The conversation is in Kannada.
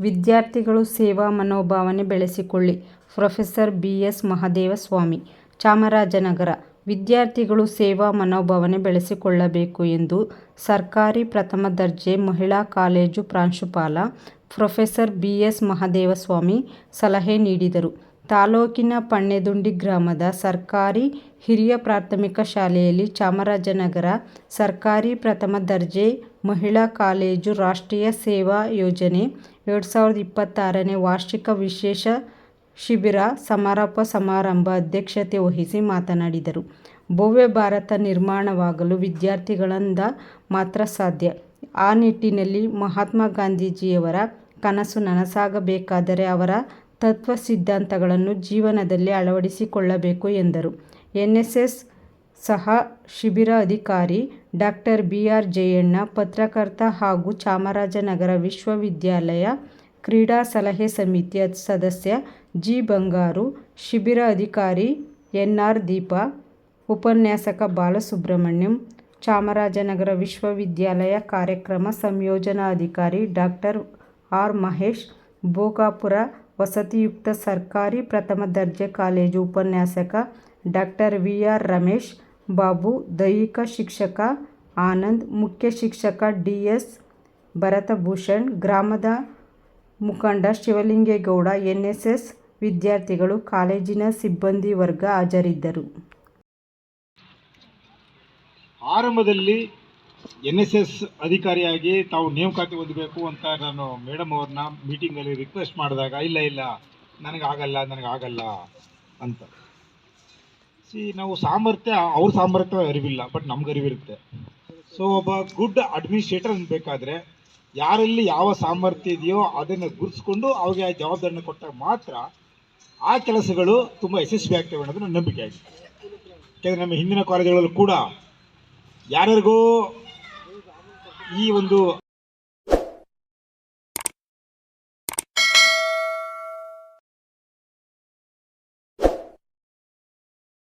ವಿದ್ಯಾರ್ಥಿಗಳು ಸೇವಾ ಮನೋಭಾವನೆ ಬೆಳೆಸಿಕೊಳ್ಳಿ. Professor B S. ಮಹದೇವಸ್ವಾಮಿ, ಚಾಮರಾಜನಗರ. ವಿದ್ಯಾರ್ಥಿಗಳು ಸೇವಾ ಮನೋಭಾವನೆ ಬೆಳೆಸಿಕೊಳ್ಳಬೇಕು ಎಂದು ಸರ್ಕಾರಿ ಪ್ರಥಮ ದರ್ಜೆ ಮಹಿಳಾ ಕಾಲೇಜು ಪ್ರಾಂಶುಪಾಲ ಪ್ರೊಫೆಸರ್ ಬಿ.ಎಸ್. ಮಹದೇವಸ್ವಾಮಿ ಸಲಹೆ ನೀಡಿದರು. ತಾಲೂಕಿನ ಪಣ್ಣೆದುಂಡಿ ಗ್ರಾಮದ ಸರ್ಕಾರಿ ಹಿರಿಯ ಪ್ರಾಥಮಿಕ ಶಾಲೆಯಲ್ಲಿ ಚಾಮರಾಜನಗರ ಸರ್ಕಾರಿ ಪ್ರಥಮ ದರ್ಜೆ ಮಹಿಳಾ ಕಾಲೇಜು ರಾಷ್ಟ್ರೀಯ ಸೇವಾ ಯೋಜನೆ 2026ನೇ ವಾರ್ಷಿಕ ವಿಶೇಷ ಶಿಬಿರ ಸಮಾರೋಪ ಸಮಾರಂಭ ಅಧ್ಯಕ್ಷತೆ ವಹಿಸಿ ಮಾತನಾಡಿದರು. ಭವ್ಯ ಭಾರತ ನಿರ್ಮಾಣವಾಗಲು ವಿದ್ಯಾರ್ಥಿಗಳಿಂದ ಮಾತ್ರ ಸಾಧ್ಯ. ಆ ನಿಟ್ಟಿನಲ್ಲಿ ಮಹಾತ್ಮ ಗಾಂಧೀಜಿಯವರ ಕನಸು ನನಸಾಗಬೇಕಾದರೆ ಅವರ ತತ್ವ ಸಿದ್ಧಾಂತಗಳನ್ನು ಜೀವನದಲ್ಲಿ ಅಳವಡಿಸಿಕೊಳ್ಳಬೇಕು ಎಂದರು. ಎನ್ಎಸ್ಎಸ್ ಸಹ ಶಿಬಿರ ಅಧಿಕಾರಿ ಡಾ. ಬಿ. ಆರ್. ಜಯಣ್ಣ, ಪತ್ರಕರ್ತ ಹಾಗೂ ಚಾಮರಾಜನಗರ ವಿಶ್ವವಿದ್ಯಾಲಯ ಕ್ರೀಡಾ ಸಲಹಾ ಸಮಿತಿ ಸದಸ್ಯ ಜಿ. ಬಂಗಾರು, ಶಿಬಿರ ಅಧಿಕಾರಿ ಎನ್. ಆರ್. ದೀಪಾ, ಉಪನ್ಯಾಸಕ ಬಾಲಸುಬ್ರಹ್ಮಣ್ಯಂ, ಚಾಮರಾಜನಗರ ವಿಶ್ವವಿದ್ಯಾಲಯ ಕಾರ್ಯಕ್ರಮ ಸಂಯೋಜನಾಧಿಕಾರಿ ಡಾ. ಆರ್. ಮಹೇಶ್, ಭೋಗಾಪುರ ವಸತಿಯುಕ್ತ ಸರ್ಕಾರಿ ಪ್ರಥಮ ದರ್ಜೆ ಕಾಲೇಜು ಉಪನ್ಯಾಸಕ ಡಾ. ವಿ. ಆರ್. ರಮೇಶ್ ಬಾಬು, ದೈಹಿಕ ಶಿಕ್ಷಕ ಆನಂದ್, ಮುಖ್ಯ ಶಿಕ್ಷಕ ಡಿ. ಎಸ್. ಭರತಭೂಷಣ್, ಗ್ರಾಮದ ಮುಖಂಡ ಶಿವಲಿಂಗೇಗೌಡ, ಎನ್ಎಸ್ಎಸ್ ವಿದ್ಯಾರ್ಥಿಗಳು, ಕಾಲೇಜಿನ ಸಿಬ್ಬಂದಿ ವರ್ಗ ಹಾಜರಿದ್ದರು. ಆರಂಭದಲ್ಲಿ ಎನ್ಎಸ್ಎಸ್ ಅಧಿಕಾರಿಯಾಗಿ ತಾವು ನೇಮಕಾತಿ ಹೊಂದಬೇಕು ಅಂತ ನಾನು ಮೇಡಮ್ ಅವ್ರನ್ನ ಮೀಟಿಂಗಲ್ಲಿ ರಿಕ್ವೆಸ್ಟ್ ಮಾಡಿದಾಗ ಇಲ್ಲ ನನಗಾಗಲ್ಲ ಅಂತ. ನಾವು ಸಾಮರ್ಥ್ಯ ಅವ್ರ ಸಾಮರ್ಥ್ಯ ಅರಿವಿಲ್ಲ, ಬಟ್ ನಮ್ಗೆ ಅರಿವಿರುತ್ತೆ. ಸೊ ಒಬ್ಬ ಗುಡ್ ಅಡ್ಮಿನಿಸ್ಟ್ರೇಟರ್ ಬೇಕಾದರೆ ಯಾರಲ್ಲಿ ಯಾವ ಸಾಮರ್ಥ್ಯ ಇದೆಯೋ ಅದನ್ನು ಗುರುತಿಸ್ಕೊಂಡು ಅವ್ರಿಗೆ ಜವಾಬ್ದಾರಿನ ಕೊಟ್ಟಾಗ ಮಾತ್ರ ಆ ಕೆಲಸಗಳು ತುಂಬ ಯಶಸ್ವಿ ಆಗ್ತವೆ ಅನ್ನೋದು ನನ್ನ ನಂಬಿಕೆ ಆಗಿದೆ. ಯಾಕೆಂದರೆ ನಮ್ಮ ಹಿಂದಿನ ಕಾಲೇಜುಗಳಲ್ಲೂ ಕೂಡ ಯಾರ್ಯಾರಿಗೋ ಈ ಒಂದು